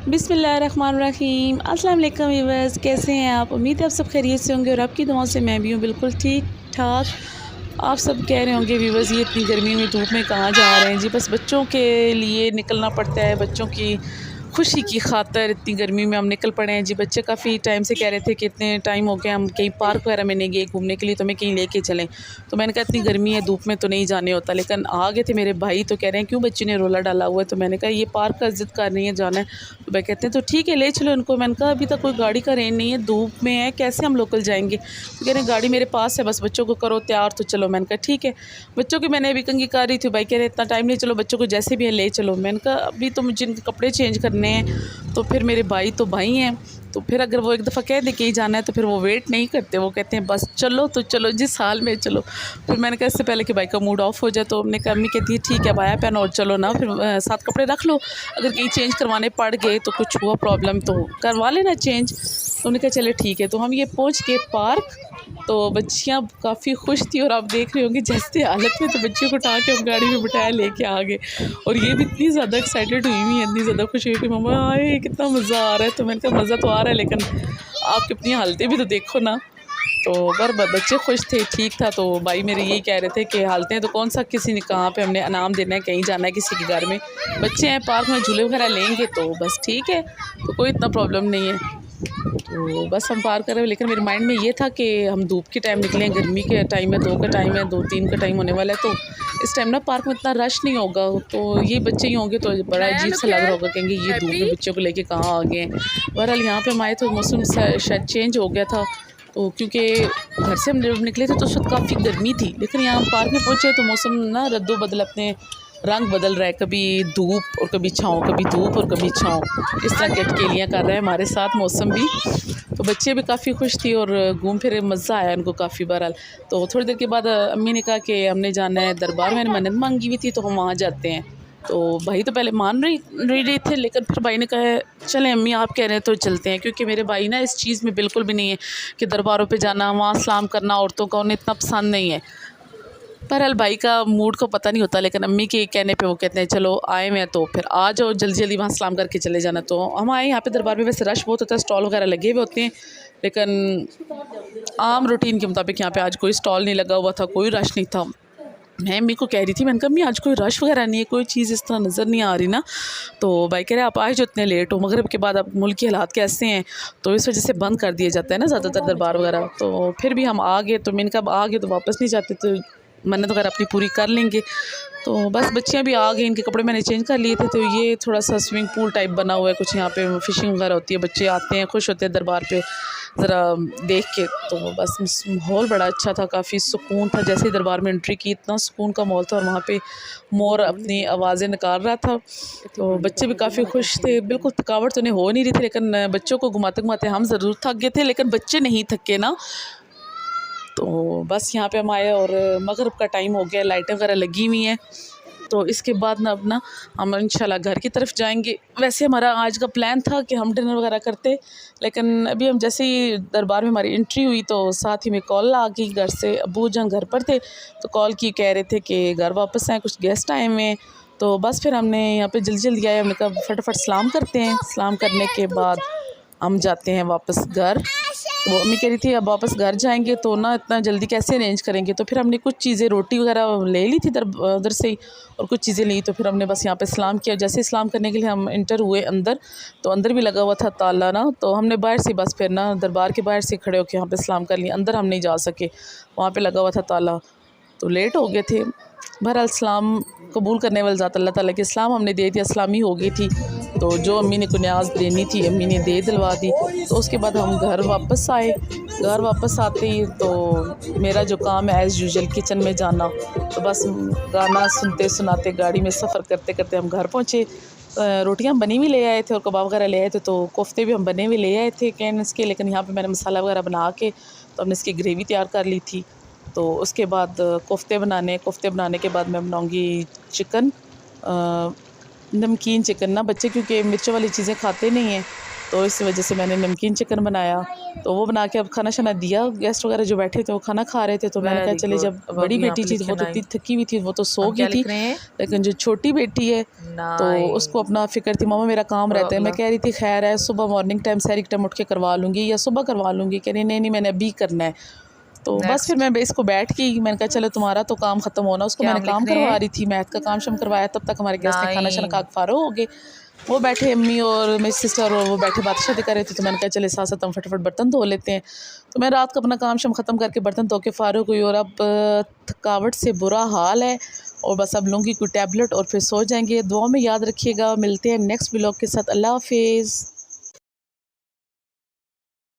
बिस्मिल्लाहिर्रहमानिर्रहीम। अस्सलाम वालेकुम व्यूअर्स, कैसे हैं आप? उम्मीद है आप सब खैरियत से होंगे और आपकी दुआओं से मैं भी हूँ बिल्कुल ठीक ठाक। आप सब कह रहे होंगे व्यूअर्स, ये इतनी गर्मी में धूप में कहाँ जा रहे हैं जी? बस बच्चों के लिए निकलना पड़ता है, बच्चों की खुशी की खातिर इतनी गर्मी में हम निकल पड़े हैं जी। बच्चे काफ़ी टाइम से कह रहे थे कि इतने टाइम हो गया हम कहीं पार्क वगैरह में नहीं गए घूमने के लिए, तो हमें कहीं लेके चलें। तो मैंने कहा इतनी गर्मी है, धूप में तो नहीं जाने होता, लेकिन आ गए थे मेरे भाई, तो कह रहे हैं क्यों बच्ची ने रोला डाला हुआ है? तो मैंने कहा ये पार्क का ज़िद कर रही है जाना है। तो भाई कहते हैं तो ठीक है ले चलो इनको। मैंने कहा अभी तक कोई गाड़ी का रेंज नहीं है, धूप में है, कैसे हम लोकल जाएंगे? तो कह रहे हैं गाड़ी मेरे पास है, बस बच्चों को करो तैयार तो चलो। मैंने कहा ठीक है। बच्चों की मैंने अभी कंगी कर रही थी, भाई कह रहे इतना टाइम नहीं, चलो बच्चों को जैसे भी है ले चलो। मैंने कहा अभी तो मुझे इनके कपड़े चेंज करने हैं, तो फिर मेरे भाई तो भाई हैं, तो फिर अगर वो एक दफ़ा कह दे कि जाना है तो फिर वो वेट नहीं करते, वो कहते हैं बस चलो तो चलो जिस हाल में चलो। फिर मैंने कहा इससे पहले कि भाई का मूड ऑफ हो जाए, तो हमने कहा अम्मी कहती है ठीक है बाया पहनो और चलो ना, फिर साथ कपड़े रख लो, अगर कहीं चेंज करवाने पड़ गए तो कुछ हुआ प्रॉब्लम तो करवा लेना चेंज। तो उन्होंने कहा चले ठीक है। तो हम ये पहुँच के पार्क, तो बच्चियाँ काफ़ी खुश थी और आप देख रहे होंगे जैसे हालत में, तो बच्चियों को उठा के हम गाड़ी में बिठाया लेके आ गए। और ये भी इतनी ज़्यादा एक्साइटेड हुई हुई है, इतनी ज़्यादा खुश हुई कि मम्मा आए कितना मज़ा आ रहा है। तो मैंने कहा मज़ा तो आ रहा है, लेकिन आप अपनी हालतें भी तो देखो ना। तो पर बच्चे खुश थे, ठीक था। तो भाई मेरे यही कह रहे थे कि हालतें तो कौन सा, किसी ने कहाँ पे हमने इनाम देना है, कहीं जाना है किसी के घर में, बच्चे हैं पार्क में झूले वगैरह लेंगे तो बस ठीक है, तो कोई इतना प्रॉब्लम नहीं है। तो बस हम पार कर रहे हैं, लेकिन मेरे माइंड में ये था कि हम धूप के टाइम निकलें, गर्मी के टाइम है, 2 का टाइम है, 2-3 का टाइम होने वाला है, तो इस टाइम ना पार्क में इतना रश नहीं होगा। तो ये बच्चे ही होंगे तो बड़ा अजीब सा लग रहा होगा, कहेंगे ये धूप में बच्चों को लेके कहाँ आ गए हैं। बहरहाल यहाँ पे हम आए तो मौसम शायद चेंज हो गया था, तो क्योंकि घर से हम जब निकले थे तो उस वक्त काफ़ी गर्मी थी, लेकिन यहाँ हम पार्क में पहुँचे तो मौसम ना रद्दो बदल, अपने रंग बदल रहा है, कभी धूप और कभी छाँव, कभी धूप और कभी छाँव, इस तरह की अटकेलियाँ कर रहा है हमारे साथ मौसम भी। तो बच्चे भी काफ़ी खुश थी और घूम फिर मज़ा आया उनको काफ़ी। बहरहाल तो थोड़ी देर के बाद अम्मी ने कहा कि हमने जाना है दरबार, मैंने मन्नत मांगी हुई थी तो हम वहाँ जाते हैं। तो भाई तो पहले मान नहीं रहे थे, लेकिन फिर भाई ने कहा चलें अम्मी आप कह रहे हैं तो चलते हैं, क्योंकि मेरे भाई ना इस चीज़ में बिल्कुल भी नहीं है कि दरबारों पे जाना, वहाँ सलाम करना औरतों का उन्हें इतना पसंद नहीं है। बहरहाल भाई का मूड को पता नहीं होता, लेकिन अम्मी के कहने पे वो कहते हैं चलो आए मैं तो फिर आ जाओ, जल्दी जल्दी वहाँ सलाम करके चले जाना। तो हम आए यहाँ पे दरबार में, वैसे रश बहुत होता है, स्टॉल वगैरह लगे हुए होते हैं, लेकिन आम रूटीन के मुताबिक यहाँ पे आज कोई स्टॉल नहीं लगा हुआ था, कोई रश नहीं था। मैं अम्मी को कह रही थी, मैंने कहा अम्मी आज कोई रश वगैरह नहीं है, कोई चीज़ इस तरह नज़र नहीं आ रही ना। तो भाई कह रहे आप आए जो इतने लेट हो, मगरिब के बाद अब मुल्क के हालात कैसे हैं, तो इस वजह से बंद कर दिया जाता है ना ज़्यादातर दरबार वगैरह। तो फिर भी हम आ गए, तो मैंने कहा आ गए तो वापस नहीं जाते, तो मन्नत वगैरह अपनी पूरी कर लेंगे। तो बस बच्चियाँ भी आ गई, इनके कपड़े मैंने चेंज कर लिए थे। तो ये थोड़ा सा स्विमिंग पूल टाइप बना हुआ है, कुछ यहाँ पे फ़िशिंग वगैरह होती है, बच्चे आते हैं खुश होते हैं दरबार पे ज़रा देख के। तो बस माहौल बड़ा अच्छा था, काफ़ी सुकून था। जैसे ही दरबार में एंट्री की इतना सुकून का माहौल था, और वहाँ पे मोर अपनी आवाज़ें निकाल रहा था, तो बच्चे भी काफ़ी खुश थे। बिल्कुल थकावट तो उन्हें हो नहीं रही थी, लेकिन बच्चों को घुमाते घुमाते हम ज़रूर थक गए थे, लेकिन बच्चे नहीं थके ना। तो बस यहाँ पे हम आए और मगरिब का टाइम हो गया, लाइटें वगैरह लगी हुई हैं। तो इसके बाद ना अब ना हम इंशाल्लाह घर की तरफ जाएंगे। वैसे हमारा आज का प्लान था कि हम डिनर वगैरह करते, लेकिन अभी हम जैसे ही दरबार में हमारी एंट्री हुई तो साथ ही में कॉल आ गई घर से। अब्बू जान घर पर थे तो कॉल की, कह रहे थे कि घर वापस आए, कुछ गेस्ट आए हुए हैं। तो बस फिर हमने यहाँ पे जल्दी जल्दी आए, हमने कहा फटाफट सलाम करते हैं, सलाम करने के बाद हम जाते हैं वापस घर। तो अम्मी कह रही थी अब वापस घर जाएंगे तो ना इतना जल्दी कैसे अरेंज करेंगे, तो फिर हमने कुछ चीज़ें रोटी वगैरह ले ली थी उधर से ही, और कुछ चीज़ें ली। तो फिर हमने बस यहाँ पे सलाम किया। जैसे सलाम करने के लिए हम इंटर हुए अंदर, तो अंदर भी लगा हुआ था ताला ना, तो हमने बाहर से बस फिर ना दरबार के बाहर से खड़े होकर यहाँ पे सलाम कर लिया, अंदर हम नहीं जा सके, वहाँ पर लगा हुआ था ताला, तो लेट हो गए थे। बहरहाल सलाम कबूल करने वाले ज़ात अल्लाह ताला के, सलाम हमने दे दिया, सलामी हो गई थी। तो जो अम्मी ने कुनियाज़ देनी थी अम्मी ने दे दिलवा दी। तो उसके बाद हम घर वापस आए। घर वापस आते ही तो मेरा जो काम है एज़ यूजुअल किचन में जाना, तो बस गाना सुनते सुनाते गाड़ी में सफ़र करते करते हम घर पहुँचे। रोटियाँ बनी हुई ले आए थे और कबाब वगैरह ले आए थे, तो कोफ्ते भी हम बने हुए ले आए थे कैन इसके, लेकिन यहाँ पे मैंने मसाला वगैरह बना के तो हमने इसकी ग्रेवी तैयार कर ली थी। तो उसके बाद कोफ्ते बनाने के बाद मैं बनाऊँगी चिकन, नमकीन चिकन ना, बच्चे क्योंकि मिर्च वाली चीज़ें खाते नहीं हैं, तो इस वजह से मैंने नमकीन चिकन बनाया। तो वो बना के अब खाना शाना दिया, गेस्ट वगैरह जो बैठे थे वो खाना खा रहे थे। तो मैंने कहा चले, जब बड़ी बेटी थी वो तो इतनी थकी हुई थी, वो तो सो गई थी, लेकिन जो छोटी बेटी है तो उसको अपना फ़िक्र थी, मामा मेरा काम रहता है। मैं कह रही थी खैर है, सुबह मॉर्निंग टाइम सहरी के टाइम उठ के करवा लूँगी या सुबह करवा लूँगी। कह रही नहीं मैंने अभी करना है। तो बस फिर मैं इसको बैठ गई, मैंने कहा चलो तुम्हारा तो काम ख़त्म होना। उसको मैंने काम करवा रही थी, मैथ का काम शम करवाया, तब तक हमारे गेस्ट ने खाना शाना खा के फारो हो गए। वो बैठे अम्मी और मेरी सिस्टर और वो बैठे बात शादी कर रहे थे। तो मैंने कहा चले साथ साथ हम फटाफट बर्तन धो लेते हैं। तो मैं रात को अपना काम शम ख़त्म करके बर्तन धो के फारूक हुई और अब थकावट से बुरा हाल है और बस अब लूँगी कोई टैबलेट और फिर सो जाएंगे। दुआ में याद रखिएगा, मिलते हैं नेक्स्ट व्लॉग के साथ। अल्लाह हाफिज़।